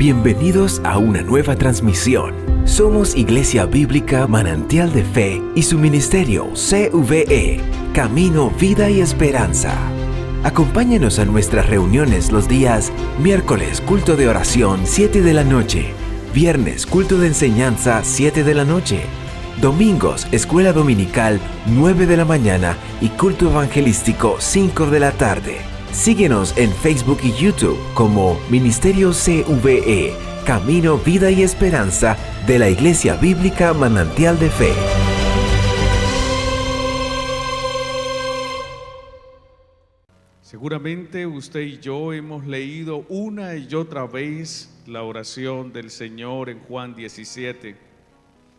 Bienvenidos a una nueva transmisión. Somos Iglesia Bíblica Manantial de Fe y su ministerio CVE, Camino, Vida y Esperanza. Acompáñenos a nuestras reuniones los días miércoles, culto de oración, 7 de la noche, viernes, culto de enseñanza, 7 de la noche, domingos, escuela dominical, 9 de la mañana y culto evangelístico, 5 de la tarde. Síguenos en Facebook y YouTube como Ministerio CVE, Camino, Vida y Esperanza de la Iglesia Bíblica Manantial de Fe. Seguramente usted y yo hemos leído una y otra vez la oración del Señor en Juan 17.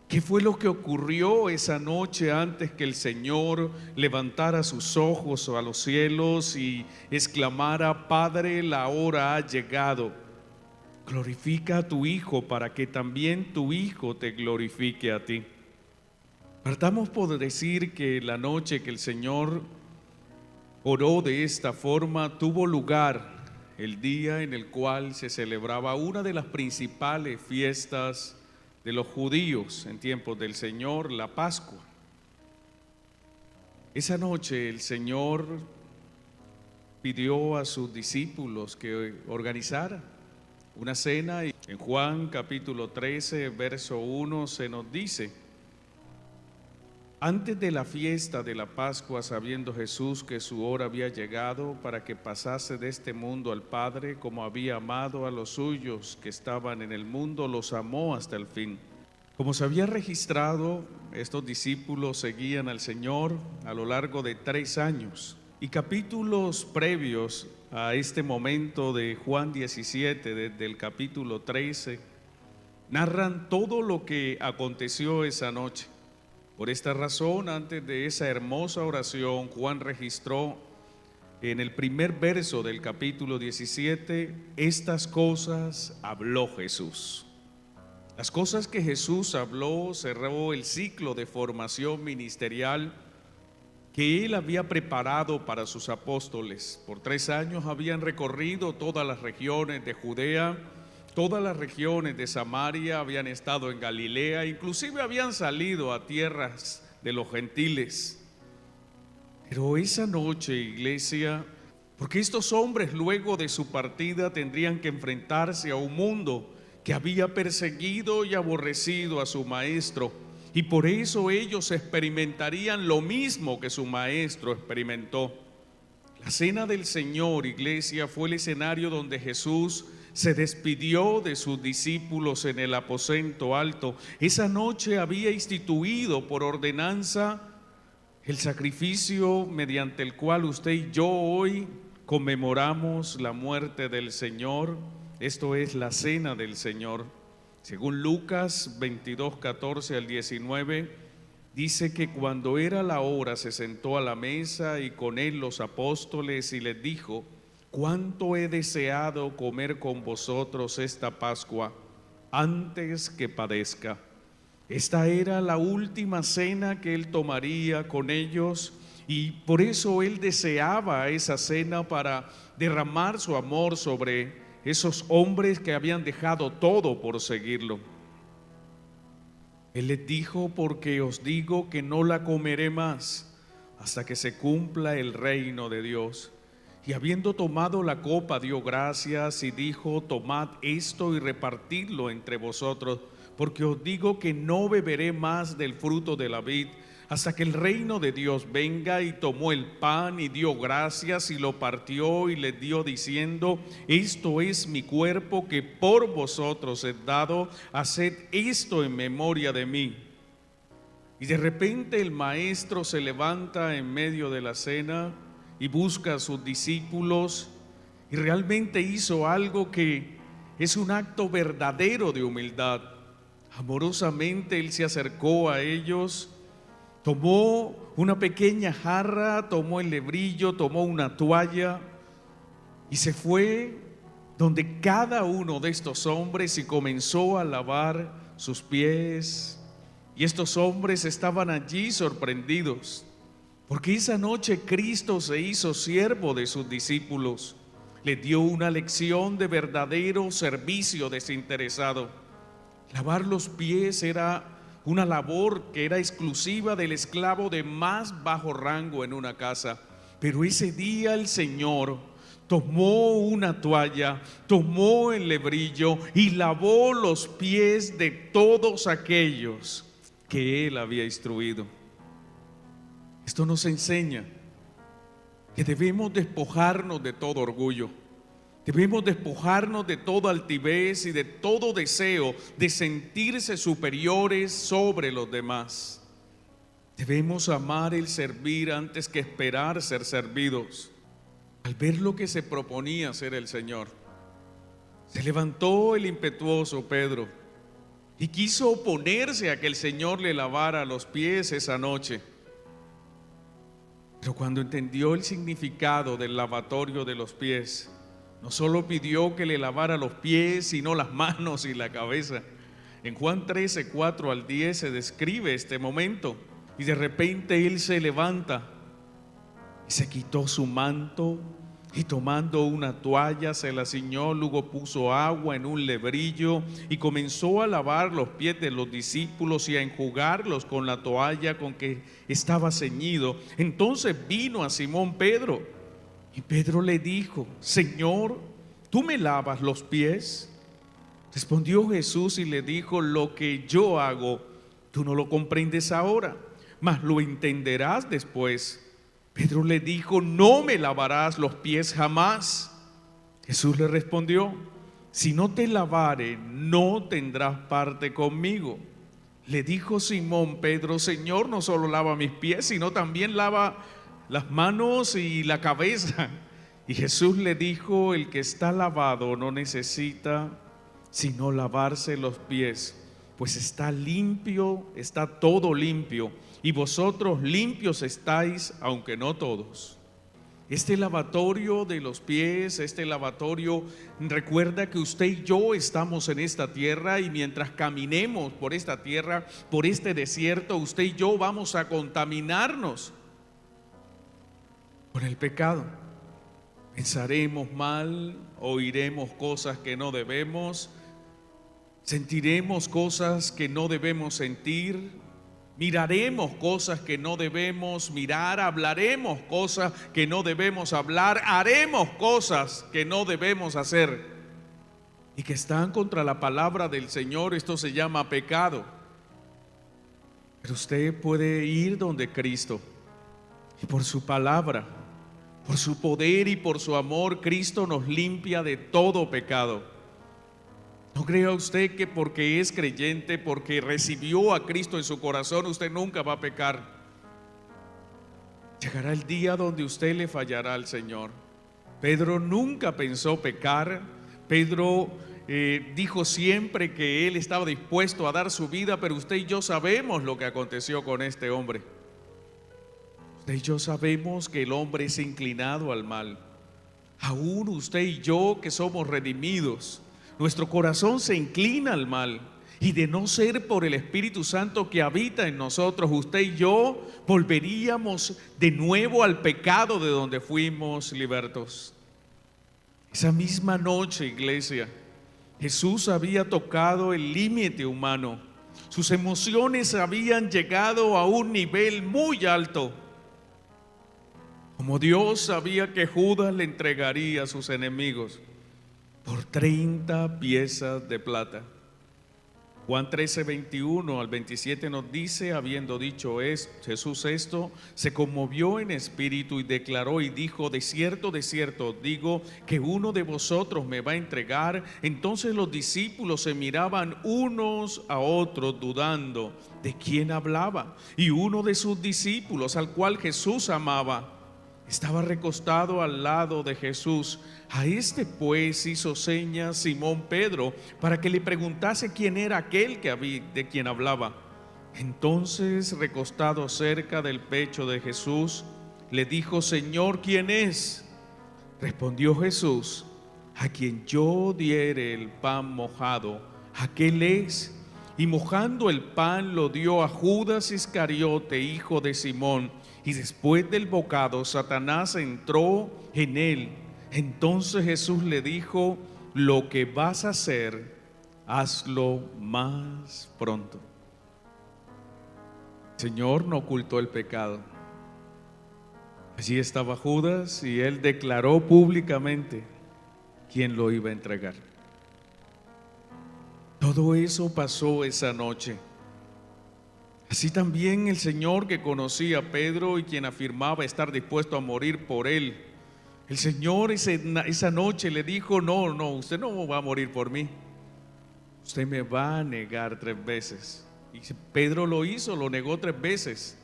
¿Qué fue lo que ocurrió esa noche antes que el Señor levantara sus ojos a los cielos y exclamara: Padre, la hora ha llegado, glorifica a tu Hijo para que también tu Hijo te glorifique a ti? Partamos por decir que la noche que el Señor oró de esta forma tuvo lugar el día en el cual se celebraba una de las principales fiestas de los judíos en tiempos del Señor, la Pascua. Esa noche el Señor pidió a sus discípulos que organizaran una cena, y en Juan capítulo 13, verso 1 se nos dice: antes de la fiesta de la Pascua, sabiendo Jesús que su hora había llegado para que pasase de este mundo al Padre, como había amado a los suyos que estaban en el mundo, los amó hasta el fin. Como se había registrado, estos discípulos seguían al Señor a lo largo de 3 años. Y capítulos previos a este momento de Juan 17, desde el capítulo 13, narran todo lo que aconteció esa noche. Por esta razón, antes de esa hermosa oración, Juan registró en el primer verso del capítulo 17: estas cosas habló Jesús. Las cosas que Jesús habló cerró el ciclo de formación ministerial que Él había preparado para sus apóstoles. Por 3 años habían recorrido todas las regiones de Judea, todas las regiones de Samaria, habían estado en Galilea, inclusive habían salido a tierras de los gentiles. Pero esa noche, iglesia, porque estos hombres luego de su partida tendrían que enfrentarse a un mundo que había perseguido y aborrecido a su maestro, y por eso ellos experimentarían lo mismo que su maestro experimentó. La cena del Señor, iglesia, fue el escenario donde Jesús se despidió de sus discípulos en el aposento alto. Esa noche había instituido por ordenanza el sacrificio mediante el cual usted y yo hoy conmemoramos la muerte del Señor. Esto es la cena del Señor. Según Lucas 22, 14 al 19, dice que cuando era la hora se sentó a la mesa y con él los apóstoles y les dijo: cuánto he deseado comer con vosotros esta Pascua antes que padezca. Esta era la última cena que él tomaría con ellos, y por eso él deseaba esa cena para derramar su amor sobre esos hombres que habían dejado todo por seguirlo. Él les dijo: porque os digo que no la comeré más hasta que se cumpla el reino de Dios. Y habiendo tomado la copa, dio gracias y dijo: tomad esto y repartidlo entre vosotros, porque os digo que no beberé más del fruto de la vid hasta que el reino de Dios venga. Y tomó el pan y dio gracias y lo partió y les dio diciendo: esto es mi cuerpo que por vosotros es dado, haced esto en memoria de mí. Y de repente el maestro se levanta en medio de la cena y busca a sus discípulos, y realmente hizo algo que es un acto verdadero de humildad. Amorosamente él se acercó a ellos, tomó una pequeña jarra, tomó el lebrillo, tomó una toalla y se fue donde cada uno de estos hombres y comenzó a lavar sus pies. Y estos hombres estaban allí sorprendidos, porque esa noche Cristo se hizo siervo de sus discípulos. le dio una lección de verdadero servicio desinteresado. Lavar los pies era una labor que era exclusiva del esclavo de más bajo rango en una casa. Pero ese día el Señor tomó una toalla, tomó el lebrillo y lavó los pies de todos aquellos que Él había instruido. Esto nos enseña que debemos despojarnos de todo orgullo. Debemos despojarnos de toda altivez y de todo deseo de sentirse superiores sobre los demás. Debemos amar el servir antes que esperar ser servidos. Al ver lo que se proponía hacer el Señor, se levantó el impetuoso Pedro y quiso oponerse a que el Señor le lavara los pies esa noche. Pero cuando entendió el significado del lavatorio de los pies, no solo pidió que le lavara los pies, sino las manos y la cabeza. En Juan 13, 4 al 10 se describe este momento. Y de repente él se levanta y se quitó su manto y tomando una toalla se la ciñó, luego puso agua en un lebrillo y comenzó a lavar los pies de los discípulos y a enjugarlos con la toalla con que estaba ceñido. Entonces vino a Simón Pedro y Pedro le dijo: Señor, ¿tú me lavas los pies? Respondió Jesús y le dijo: lo que yo hago, tú no lo comprendes ahora, mas lo entenderás después. Pedro le dijo: no me lavarás los pies jamás. Jesús le respondió: si no te lavare, no tendrás parte conmigo. Le dijo Simón Pedro: Señor, no solo lava mis pies, sino también lava las manos y la cabeza. Y Jesús le dijo: el que está lavado no necesita sino lavarse los pies, pues está limpio, está todo limpio, y vosotros limpios estáis, aunque no todos. Este lavatorio de los pies, este lavatorio recuerda que usted y yo estamos en esta tierra, y mientras caminemos por esta tierra, por este desierto, usted y yo vamos a contaminarnos con el pecado. Pensaremos mal, oiremos cosas que no debemos, sentiremos cosas que no debemos sentir, miraremos cosas que no debemos mirar, hablaremos cosas que no debemos hablar, haremos cosas que no debemos hacer y que están contra la palabra del Señor. Esto se llama pecado. Pero usted puede ir donde Cristo, y por su palabra, por su poder y por su amor, Cristo nos limpia de todo pecado. No crea usted que porque es creyente, porque recibió a Cristo en su corazón, usted nunca va a pecar. Llegará el día donde usted le fallará al Señor. Pedro nunca pensó pecar. Pedro dijo siempre que él estaba dispuesto a dar su vida, pero usted y yo sabemos lo que aconteció con este hombre. Usted y yo sabemos que el hombre es inclinado al mal. Aún usted y yo, que somos redimidos, nuestro corazón se inclina al mal, y de no ser por el Espíritu Santo que habita en nosotros, usted y yo volveríamos de nuevo al pecado de donde fuimos libertos. Esa misma noche, iglesia, Jesús había tocado el límite humano. Sus emociones habían llegado a un nivel muy alto. Como Dios sabía que Judas le entregaría a sus enemigos por 30 piezas de plata. Juan 13, 21 al 27 nos dice: habiendo dicho Jesús esto, se conmovió en espíritu y declaró y dijo: de cierto os digo que uno de vosotros me va a entregar. Entonces los discípulos se miraban unos a otros dudando de quién hablaba. Y uno de sus discípulos, al cual Jesús amaba, estaba recostado al lado de Jesús. A este pues hizo señas Simón Pedro para que le preguntase quién era aquel de quien hablaba. Entonces, recostado cerca del pecho de Jesús, le dijo: Señor, ¿quién es? Respondió Jesús: a quien yo diere el pan mojado, aquel es. Y mojando el pan lo dio a Judas Iscariote, hijo de Simón. Y después del bocado, Satanás entró en él. Entonces Jesús le dijo: lo que vas a hacer, hazlo más pronto. El Señor no ocultó el pecado. Allí estaba Judas y él declaró públicamente quién lo iba a entregar. Todo eso pasó esa noche. Así también el Señor, que conocía a Pedro y quien afirmaba estar dispuesto a morir por él, el Señor esa noche le dijo: no, usted no va a morir por mí, usted me va a negar 3 veces. Y Pedro lo hizo, lo negó 3 veces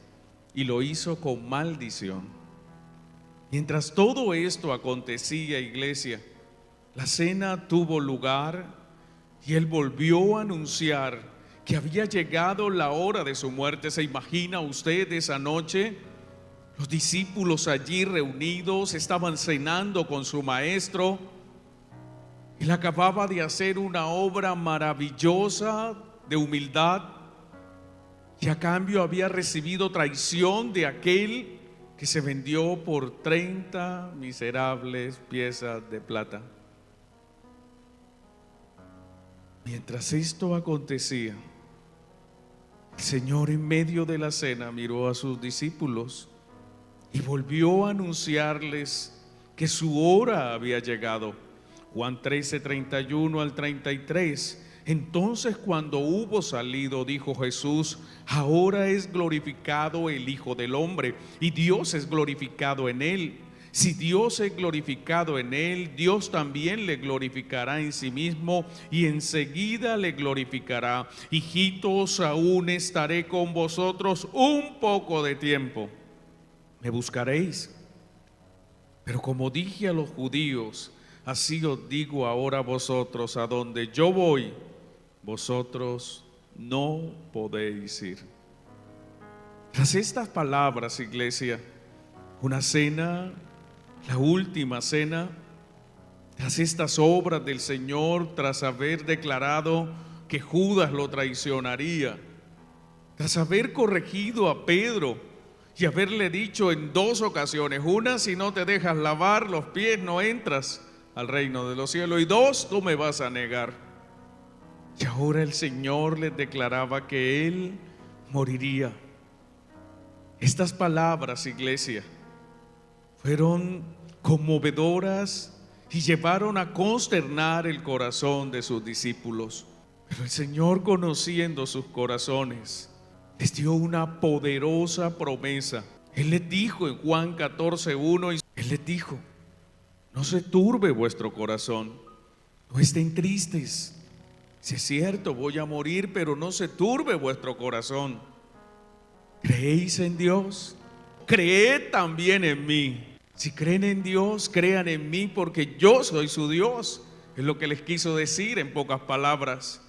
y lo hizo con maldición. Mientras todo esto acontecía, iglesia, la cena tuvo lugar y él volvió a anunciar que había llegado la hora de su muerte. ¿Se imagina usted esa noche? Los discípulos allí reunidos estaban cenando con su maestro. Él acababa de hacer una obra maravillosa de humildad y a cambio había recibido traición de aquel que se vendió por 30 miserables piezas de plata. Mientras esto acontecía, el Señor en medio de la cena miró a sus discípulos y volvió a anunciarles que su hora había llegado. Juan 13, 31 al 33. Entonces, cuando hubo salido, dijo Jesús: ahora es glorificado el Hijo del Hombre y Dios es glorificado en él. Si Dios es glorificado en él, Dios también le glorificará en sí mismo y enseguida le glorificará. Hijitos, aún estaré con vosotros un poco de tiempo. Me buscaréis, pero como dije a los judíos, así os digo ahora a vosotros: a donde yo voy, vosotros no podéis ir. Tras estas palabras, iglesia, una cena, la última cena, tras estas obras del Señor, tras haber declarado que Judas lo traicionaría, tras haber corregido a Pedro y haberle dicho en 2 ocasiones: una, si no te dejas lavar los pies no entras al reino de los cielos, y 2, tú me vas a negar. Y ahora el Señor les declaraba que Él moriría. Estas palabras, iglesia, fueron conmovedoras y llevaron a consternar el corazón de sus discípulos. Pero el Señor, conociendo sus corazones, les dio una poderosa promesa. Él les dijo en Juan 14:1, Él les dijo: no se turbe vuestro corazón, no estén tristes. Si es cierto, voy a morir, pero no se turbe vuestro corazón. ¿Creéis en Dios? Creed también en mí. Si creen en Dios, crean en mí, porque yo soy su Dios. Es lo que les quiso decir en pocas palabras.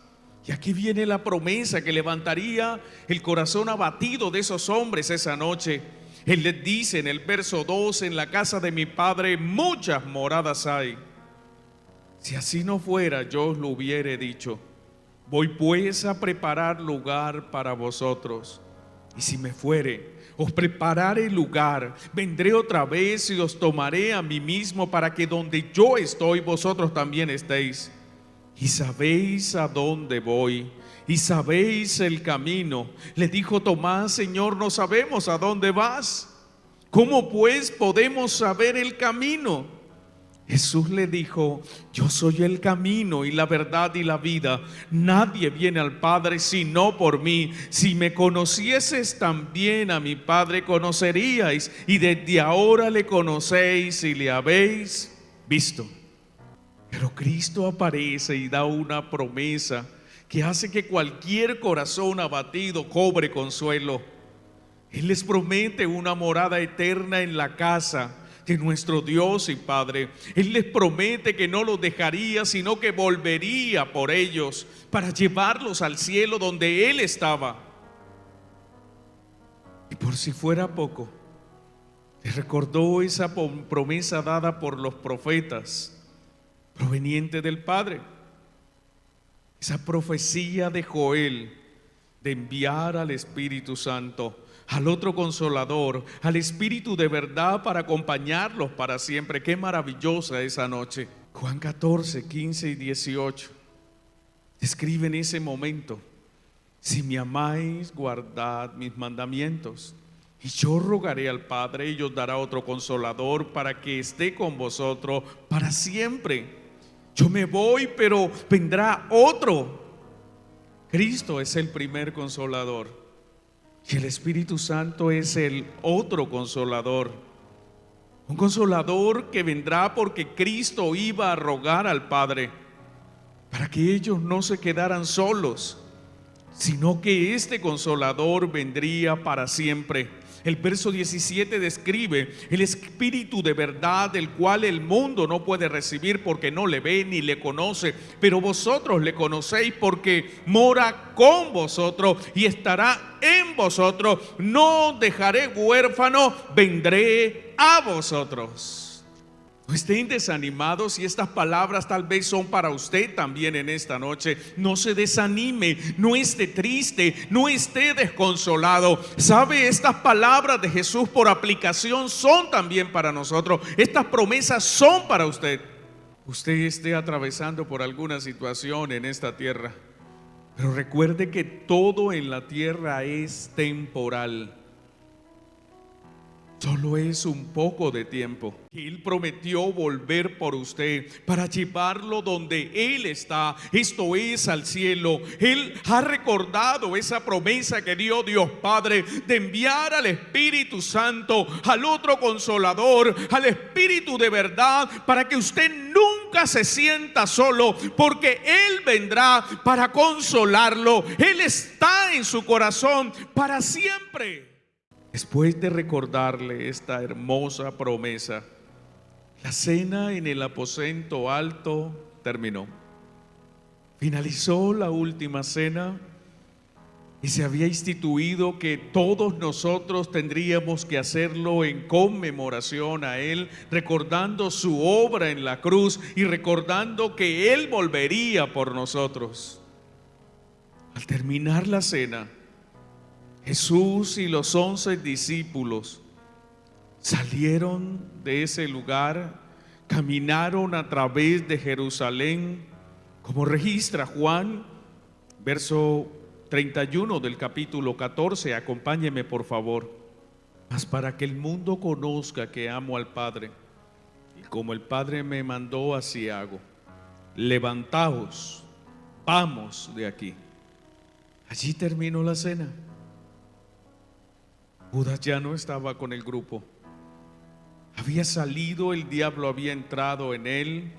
Y aquí viene la promesa que levantaría el corazón abatido de esos hombres esa noche. Él les dice en el verso 2: en la casa de mi Padre muchas moradas hay. Si así no fuera, yo os lo hubiere dicho. Voy pues a preparar lugar para vosotros. Y si me fuere, os prepararé lugar. Vendré otra vez y os tomaré a mí mismo, para que donde yo estoy, vosotros también estéis. Y sabéis a dónde voy, y sabéis el camino. Le dijo Tomás: Señor, no sabemos a dónde vas. ¿Cómo pues podemos saber el camino? Jesús le dijo: yo soy el camino y la verdad y la vida. Nadie viene al Padre sino por mí. Si me conocieses, también a mi Padre conoceríais, y desde ahora le conocéis y le habéis visto. Pero Cristo aparece y da una promesa que hace que cualquier corazón abatido cobre consuelo. Él les promete una morada eterna en la casa de nuestro Dios y Padre. Él les promete que no los dejaría, sino que volvería por ellos para llevarlos al cielo donde Él estaba. Y por si fuera poco, les recordó esa promesa dada por los profetas, proveniente del Padre. Esa profecía de Joel de enviar al Espíritu Santo al otro Consolador, al Espíritu de verdad para acompañarlos para siempre. Qué maravillosa esa noche. Juan 14, 15 y 18 describen ese momento. Si me amáis, guardad mis mandamientos. Y yo rogaré al Padre y os dará otro Consolador para que esté con vosotros para siempre. Yo me voy, pero vendrá otro. Cristo es el primer Consolador y el Espíritu Santo es el otro Consolador. Un Consolador que vendrá porque Cristo iba a rogar al Padre para que ellos no se quedaran solos, sino que este Consolador vendría para siempre. El verso 17 describe el Espíritu de verdad, el cual el mundo no puede recibir porque no le ve ni le conoce, pero vosotros le conocéis porque mora con vosotros y estará en vosotros. No os dejaré huérfano, vendré a vosotros. No estén desanimados, y estas palabras tal vez son para usted también en esta noche. No se desanime, no esté triste, no esté desconsolado. Sabe, estas palabras de Jesús por aplicación son también para nosotros. Estas promesas son para usted. Usted esté atravesando por alguna situación en esta tierra, pero recuerde que todo en la tierra es temporal. Solo es un poco de tiempo. Él prometió volver por usted para llevarlo donde Él está, esto es al cielo. Él ha recordado esa promesa que dio Dios Padre de enviar al Espíritu Santo, al otro Consolador, al Espíritu de verdad, para que usted nunca se sienta solo, porque Él vendrá para consolarlo. Él está en su corazón para siempre. Después de recordarle esta hermosa promesa, la cena en el aposento alto terminó. Finalizó la última cena y se había instituido que todos nosotros tendríamos que hacerlo en conmemoración a Él, recordando su obra en la cruz y recordando que Él volvería por nosotros. Al terminar la cena, Jesús y los 11 discípulos salieron de ese lugar, caminaron a través de Jerusalén, como registra Juan, verso 31 del capítulo 14. Acompáñeme por favor. Mas para que el mundo conozca que amo al Padre, y como el Padre me mandó, así hago. Levantaos, vamos de aquí. Allí terminó la cena. Judas ya no estaba con el grupo. Había salido, el diablo había entrado en él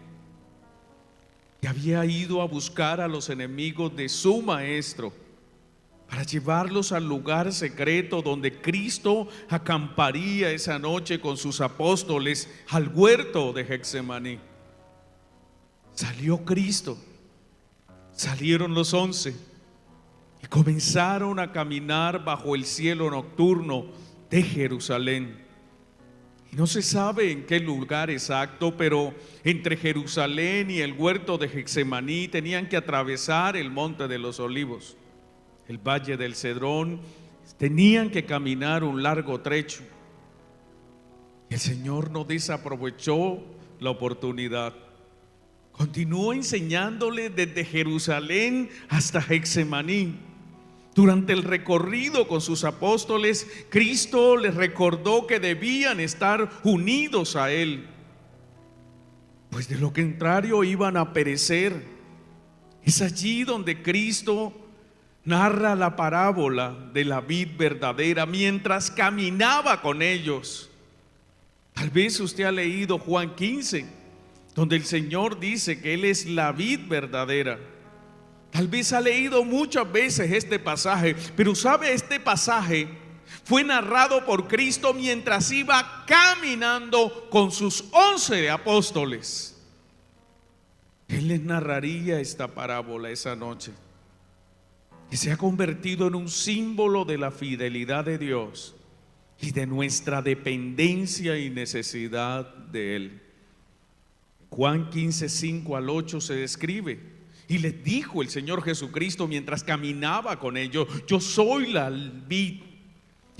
y había ido a buscar a los enemigos de su maestro para llevarlos al lugar secreto donde Cristo acamparía esa noche con sus apóstoles, al huerto de Getsemaní. Salió Cristo, salieron los 11 y comenzaron a caminar bajo el cielo nocturno de Jerusalén. Y no se sabe en qué lugar exacto, pero entre Jerusalén y el huerto de Getsemaní tenían que atravesar el monte de los olivos, el valle del Cedrón. Tenían que caminar un largo trecho. Y el Señor no desaprovechó la oportunidad. Continuó enseñándole desde Jerusalén hasta Getsemaní. Durante el recorrido con sus apóstoles, Cristo les recordó que debían estar unidos a Él, pues de lo contrario iban a perecer. Es allí donde Cristo narra la parábola de la vid verdadera mientras caminaba con ellos. Tal vez usted ha leído Juan 15, donde el Señor dice que Él es la vid verdadera. Tal vez ha leído muchas veces este pasaje, pero sabe, este pasaje fue narrado por Cristo mientras iba caminando con sus 11 apóstoles. Él les narraría esta parábola esa noche, que se ha convertido en un símbolo de la fidelidad de Dios y de nuestra dependencia y necesidad de Él. Juan 15, 5 al 8 se describe: y les dijo el Señor Jesucristo mientras caminaba con ellos: yo soy la vid,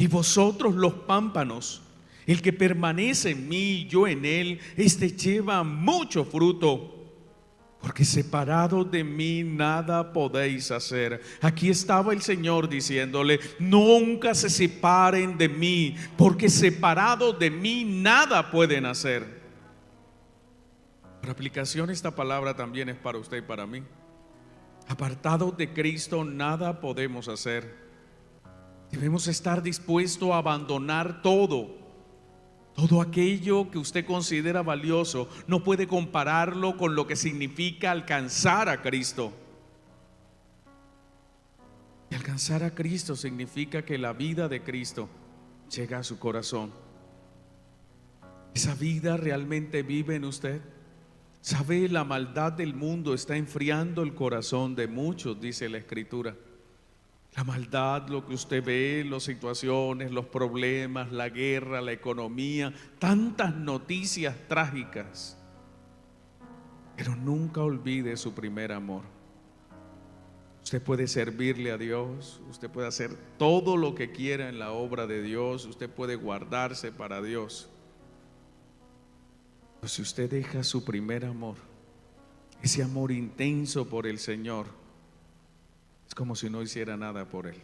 Y vosotros los pámpanos, el que permanece en mí y yo en él, este lleva mucho fruto, porque separados de mí nada podéis hacer. Aquí estaba el Señor diciéndole: nunca se separen de mí, porque separados de mí nada pueden hacer. Por aplicación, esta palabra también es para usted y para mí. Apartados de Cristo nada podemos hacer. Debemos estar dispuestos a abandonar todo aquello que usted considera valioso. No puede compararlo con lo que significa alcanzar a Cristo. Y alcanzar a Cristo significa que la vida de Cristo llega a su corazón. ¿Esa vida realmente vive en usted? ¿Sabe? La maldad del mundo está enfriando el corazón de muchos, dice la Escritura. La maldad, lo que usted ve, las situaciones, los problemas, la guerra, la economía, tantas noticias trágicas. Pero nunca olvide su primer amor. Usted puede servirle a Dios, usted puede hacer todo lo que quiera en la obra de Dios, usted puede guardarse para Dios. Pero si usted deja su primer amor, ese amor intenso por el Señor, es como si no hiciera nada por Él.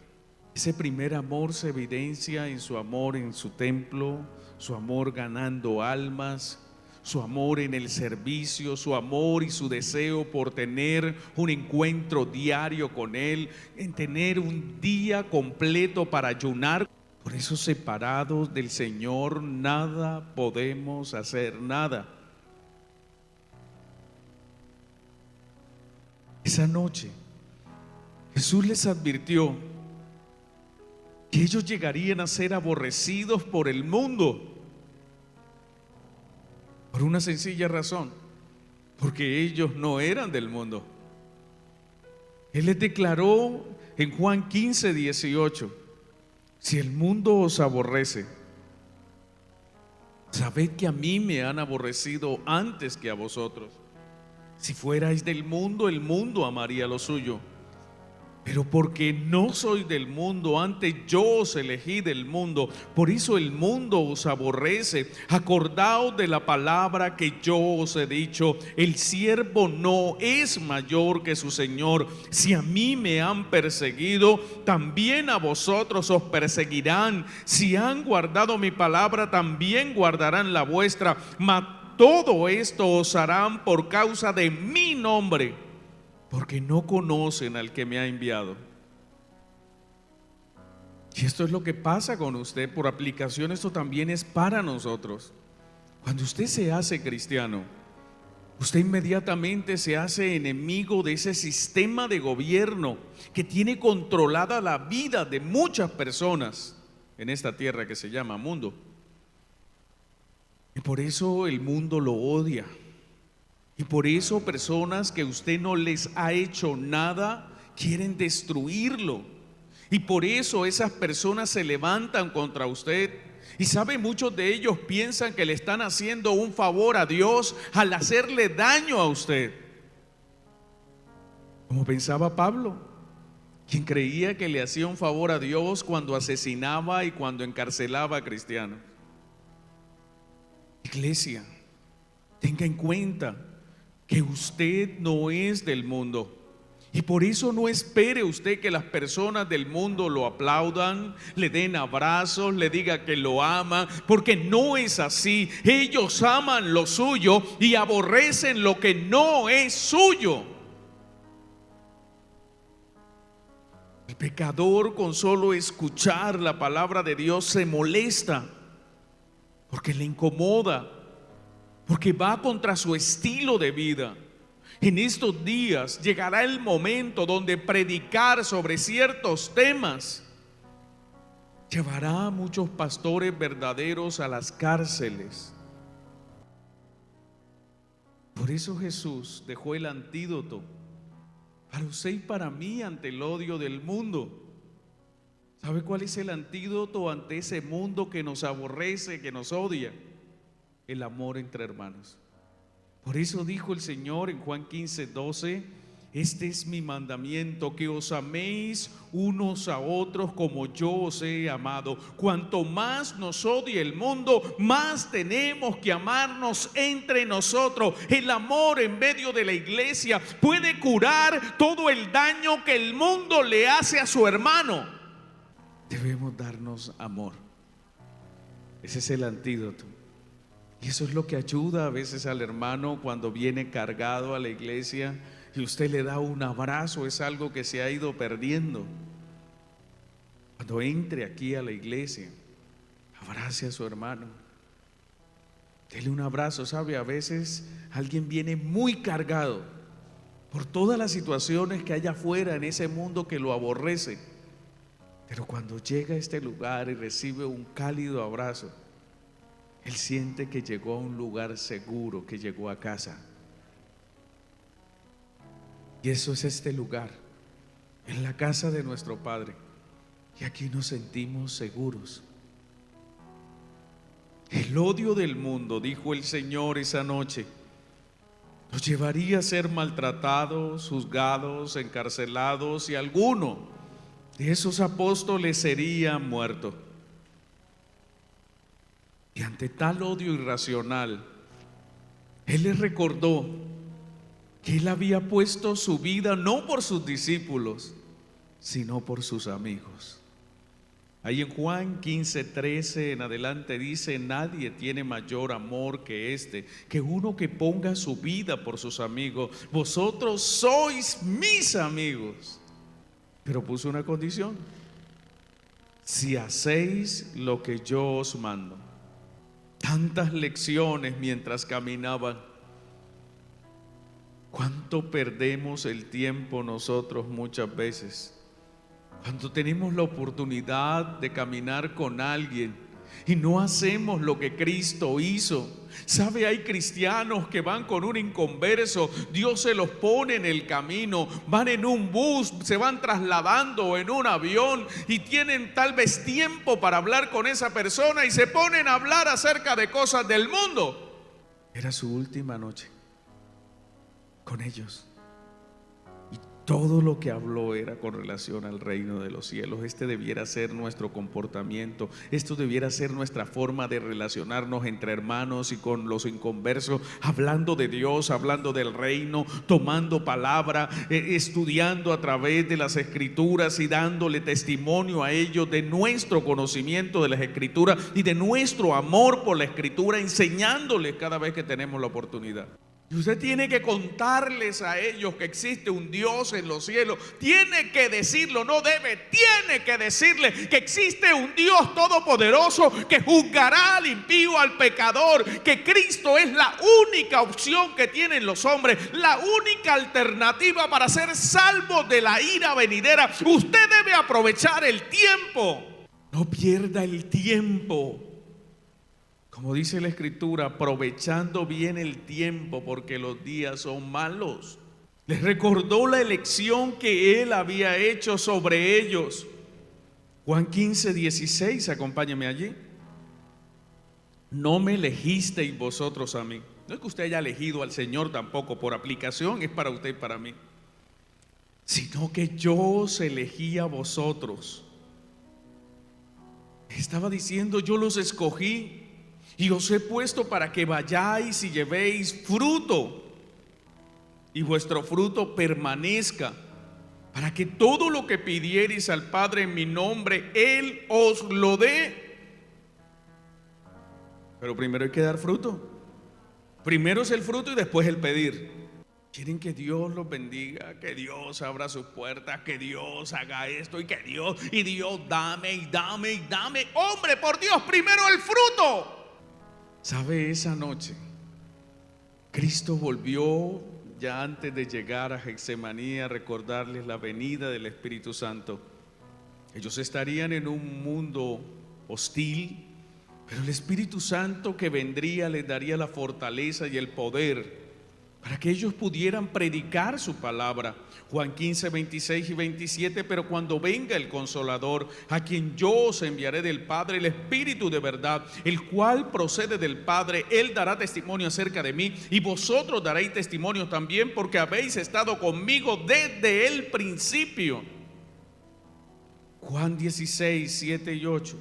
Ese primer amor se evidencia en su amor en su templo, su amor ganando almas, su amor en el servicio, su amor y su deseo por tener un encuentro diario con Él, en tener un día completo para ayunar. Por eso, separados del Señor nada podemos hacer, nada. Esa noche Jesús les advirtió que ellos llegarían a ser aborrecidos por el mundo, por una sencilla razón: porque ellos no eran del mundo. Él les declaró en Juan 15:18: si el mundo os aborrece, sabed que a mí me han aborrecido antes que a vosotros. Si fuerais del mundo, el mundo amaría lo suyo. Pero porque no soy del mundo, antes yo os elegí del mundo, por eso el mundo os aborrece. Acordaos de la palabra que yo os he dicho: el siervo no es mayor que su Señor. Si a mí me han perseguido, también a vosotros os perseguirán. Si han guardado mi palabra, también guardarán la vuestra. Mas todo esto os harán por causa de mi nombre, porque no conocen al que me ha enviado. Y esto es lo que pasa con usted. Por aplicación, esto también es para nosotros. Cuando usted se hace cristiano, usted inmediatamente se hace enemigo de ese sistema de gobierno que tiene controlada la vida de muchas personas en esta tierra que se llama mundo. Y por eso el mundo lo odia. Y por eso personas que usted no les ha hecho nada quieren destruirlo. Y por eso esas personas se levantan contra usted. Y sabe, muchos de ellos piensan que le están haciendo un favor a Dios al hacerle daño a usted. Como pensaba Pablo, quien creía que le hacía un favor a Dios cuando asesinaba y cuando encarcelaba a cristianos. Iglesia, tenga en cuenta que usted no es del mundo. Y por eso no espere usted que las personas del mundo lo aplaudan, le den abrazos, le diga que lo ama, porque no es así. Ellos aman lo suyo y aborrecen lo que no es suyo. El pecador, con solo escuchar la palabra de Dios, se molesta porque le incomoda, porque va contra su estilo de vida. En estos días llegará el momento donde predicar sobre ciertos temas llevará a muchos pastores verdaderos a las cárceles. Por eso Jesús dejó el antídoto para usted y para mí ante el odio del mundo. ¿Sabe cuál es el antídoto ante ese mundo que nos aborrece, que nos odia? El amor entre hermanos. Por eso dijo el Señor en Juan 15:12: Este es mi mandamiento, que os améis unos a otros como yo os he amado. Cuanto más nos odie el mundo, más tenemos que amarnos entre nosotros. El amor en medio de la iglesia puede curar todo el daño que el mundo le hace a su hermano. Debemos darnos amor. Ese es el antídoto. Y eso es lo que ayuda a veces al hermano cuando viene cargado a la iglesia y usted le da un abrazo. Es algo que se ha ido perdiendo. Cuando entre aquí a la iglesia, abrace a su hermano, dele un abrazo. Sabe, a veces alguien viene muy cargado por todas las situaciones que hay afuera en ese mundo que lo aborrece, pero cuando llega a este lugar y recibe un cálido abrazo, él siente que llegó a un lugar seguro, que llegó a casa. Y eso es este lugar, en la casa de nuestro Padre. Y aquí nos sentimos seguros. El odio del mundo, dijo el Señor esa noche, nos llevaría a ser maltratados, juzgados, encarcelados, y alguno de esos apóstoles sería muerto. Y ante tal odio irracional, Él les recordó que Él había puesto su vida no por sus discípulos, sino por sus amigos. Ahí en Juan 15:13 en adelante dice: nadie tiene mayor amor que este, que uno que ponga su vida por sus amigos. Vosotros sois mis amigos. Pero puso una condición: si hacéis lo que yo os mando. Tantas lecciones mientras caminaban. ¿Cuánto perdemos el tiempo nosotros muchas veces cuando tenemos la oportunidad de caminar con alguien y no hacemos lo que Cristo hizo? ¿Sabe? Hay cristianos que van con un inconverso, Dios se los pone en el camino, van en un bus, se van trasladando en un avión y tienen tal vez tiempo para hablar con esa persona y se ponen a hablar acerca de cosas del mundo. Era su última noche con ellos. Todo lo que habló era con relación al reino de los cielos. Este debiera ser nuestro comportamiento. Esto debiera ser nuestra forma de relacionarnos entre hermanos y con los inconversos, hablando de Dios, hablando del reino, tomando palabra, estudiando a través de las escrituras y dándole testimonio a ellos de nuestro conocimiento de las escrituras y de nuestro amor por la escritura, enseñándoles cada vez que tenemos la oportunidad. Y usted tiene que contarles a ellos que existe un Dios en los cielos. Tiene que decirlo, no debe, tiene que decirle que existe un Dios todopoderoso que juzgará al impío, al pecador, que Cristo es la única opción que tienen los hombres, la única alternativa para ser salvos de la ira venidera. Usted debe aprovechar el tiempo. No pierda el tiempo. Como dice la escritura, aprovechando bien el tiempo porque los días son malos. Les recordó la elección que Él había hecho sobre ellos. Juan 15:16, acompáñame allí. No me elegisteis vosotros a mí. No es que usted haya elegido al Señor tampoco por aplicación, es para usted y para mí. Sino que yo os elegí a vosotros. Estaba diciendo, yo los escogí y os he puesto para que vayáis y llevéis fruto, y vuestro fruto permanezca, para que todo lo que pidiereis al Padre en mi nombre, Él os lo dé. Pero primero hay que dar fruto. Primero es el fruto y después el pedir. Quieren que Dios los bendiga, que Dios abra sus puertas, que Dios haga esto y que Dios dame y dame y dame. Hombre, por Dios, primero el fruto. ¿Sabe? Esa noche Cristo volvió ya antes de llegar a Getsemaní a recordarles la venida del Espíritu Santo. Ellos estarían en un mundo hostil, pero el Espíritu Santo que vendría les daría la fortaleza y el poder para que ellos pudieran predicar su palabra. Juan 15, 26 y 27, pero cuando venga el Consolador, a quien yo os enviaré del Padre, el Espíritu de verdad, el cual procede del Padre, Él dará testimonio acerca de mí, y vosotros daréis testimonio también, porque habéis estado conmigo desde el principio. Juan 16, 7 y 8,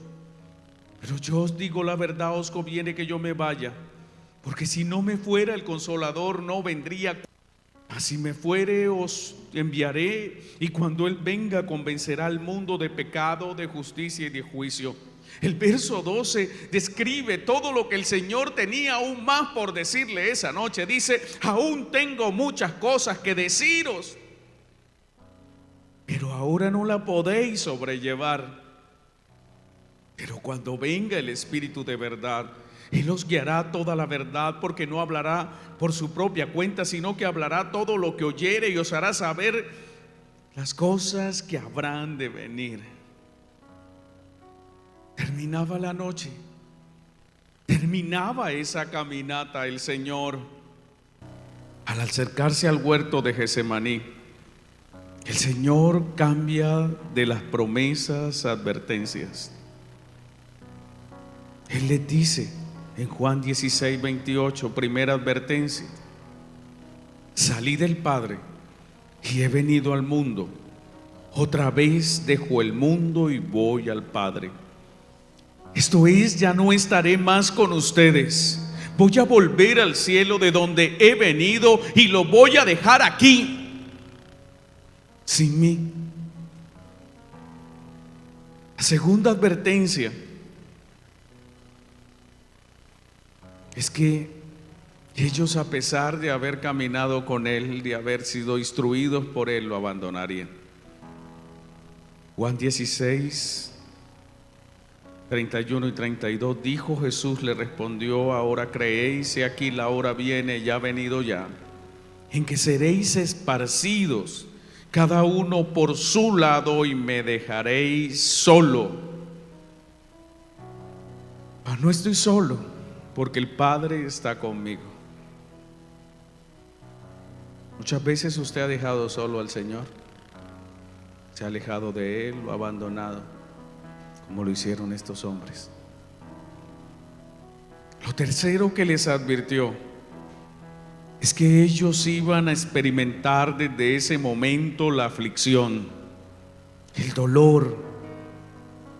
pero yo os digo la verdad, os conviene que yo me vaya, porque si no me fuera el Consolador no vendría. Así me fuere, os enviaré, y cuando Él venga convencerá al mundo de pecado, de justicia y de juicio. El verso 12 describe todo lo que el Señor tenía aún más por decirle esa noche. Dice: aún tengo muchas cosas que deciros, pero ahora no la podéis sobrellevar. Pero cuando venga el Espíritu de verdad, Él os guiará toda la verdad, porque no hablará por su propia cuenta, sino que hablará todo lo que oyere y os hará saber las cosas que habrán de venir. Terminaba la noche, terminaba esa caminata el Señor. Al acercarse al huerto de Getsemaní, el Señor cambia de las promesas a advertencias. Él les dice en Juan 16, 28, primera advertencia: salí del Padre y he venido al mundo. Otra vez dejo el mundo y voy al Padre. Esto es, ya no estaré más con ustedes. Voy a volver al cielo de donde he venido y lo voy a dejar aquí, sin mí. La segunda advertencia es que ellos, a pesar de haber caminado con Él, de haber sido instruidos por Él, lo abandonarían. Juan 16, 31 y 32, dijo Jesús, le respondió: ahora creéis, he aquí la hora viene, ya ha venido ya, en que seréis esparcidos, cada uno por su lado, y me dejaréis solo. Mas no estoy solo, porque el Padre está conmigo. Muchas veces usted ha dejado solo al Señor, se ha alejado de Él, lo ha abandonado, como lo hicieron estos hombres. Lo tercero que les advirtió es que ellos iban a experimentar desde ese momento la aflicción, el dolor,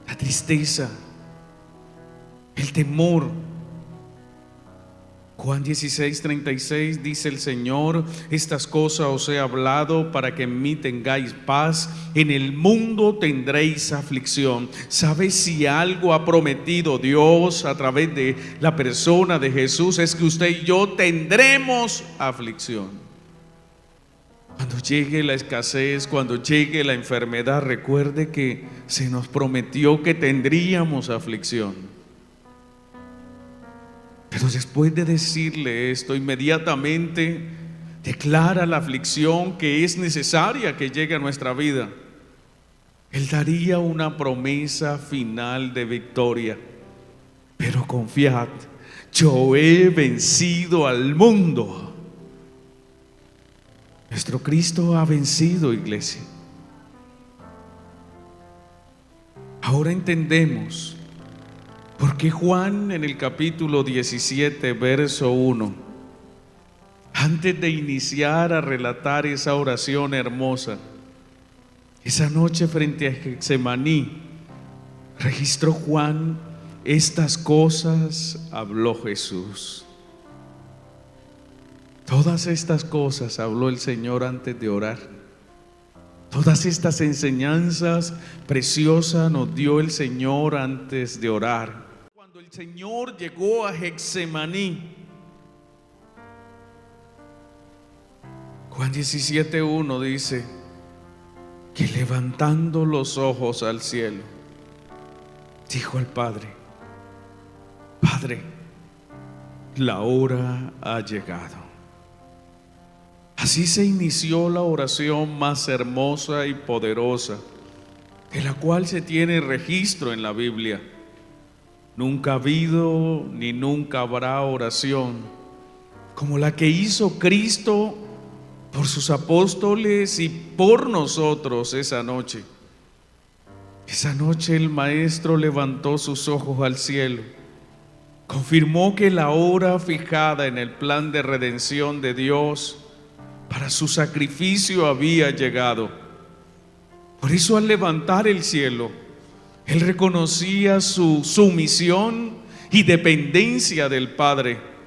la tristeza, el temor. Juan 16, 36 dice el Señor: estas cosas os he hablado para que en mí tengáis paz. En el mundo tendréis aflicción. ¿Sabes si algo ha prometido Dios a través de la persona de Jesús? Es que usted y yo tendremos aflicción. Cuando llegue la escasez, cuando llegue la enfermedad, recuerde que se nos prometió que tendríamos aflicción. Pero después de decirle esto, inmediatamente declara la aflicción que es necesaria que llegue a nuestra vida. Él daría una promesa final de victoria. Pero confiad, yo he vencido al mundo. Nuestro Cristo ha vencido, iglesia. Ahora entendemos porque Juan, en el capítulo 17, verso 1, antes de iniciar a relatar esa oración hermosa, esa noche frente a Getsemaní, registró Juan: estas cosas habló Jesús. Todas estas cosas habló el Señor antes de orar. Todas estas enseñanzas preciosas nos dio el Señor antes de orar. Cuando el Señor llegó a Getsemaní, Juan 17:1 dice que levantando los ojos al cielo, dijo al Padre: Padre, la hora ha llegado. Así se inició la oración más hermosa y poderosa, de la cual se tiene registro en la Biblia. Nunca ha habido ni nunca habrá oración como la que hizo Cristo por sus apóstoles y por nosotros esa noche. Esa noche el Maestro levantó sus ojos al cielo, confirmó que la hora fijada en el plan de redención de Dios para su sacrificio había llegado. Por eso, al levantar el cielo, Él reconocía su sumisión y dependencia del Padre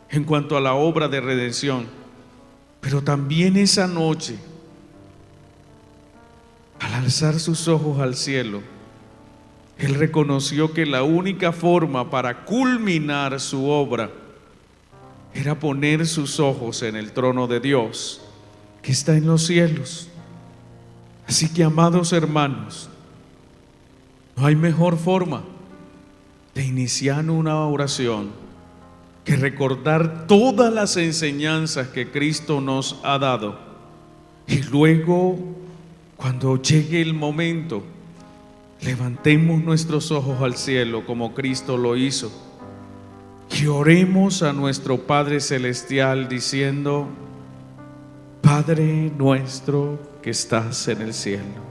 en cuanto a la obra de redención. Pero también esa noche, al alzar sus ojos al cielo, Él reconoció que la única forma para culminar su obra era poner sus ojos en el trono de Dios, que está en los cielos. Así que, amados hermanos, no hay mejor forma de iniciar una oración que recordar todas las enseñanzas que Cristo nos ha dado, y luego, cuando llegue el momento, levantemos nuestros ojos al cielo como Cristo lo hizo y oremos a nuestro Padre Celestial diciendo: Padre nuestro que estás en el cielo.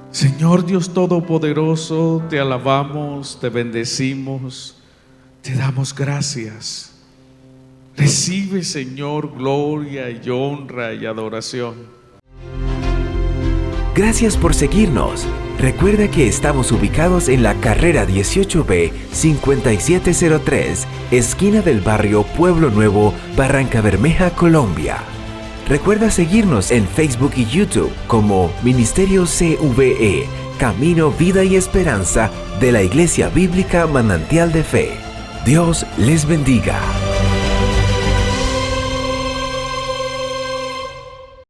Señor Dios Todopoderoso, te alabamos, te bendecimos, te damos gracias. Recibe, Señor, gloria y honra y adoración. Gracias por seguirnos. Recuerda que estamos ubicados en la carrera 18B 5703, esquina del barrio Pueblo Nuevo, Barranca Bermeja, Colombia. Recuerda seguirnos en Facebook y YouTube como Ministerio CVE, Camino, Vida y Esperanza de la Iglesia Bíblica Manantial de Fe. Dios les bendiga.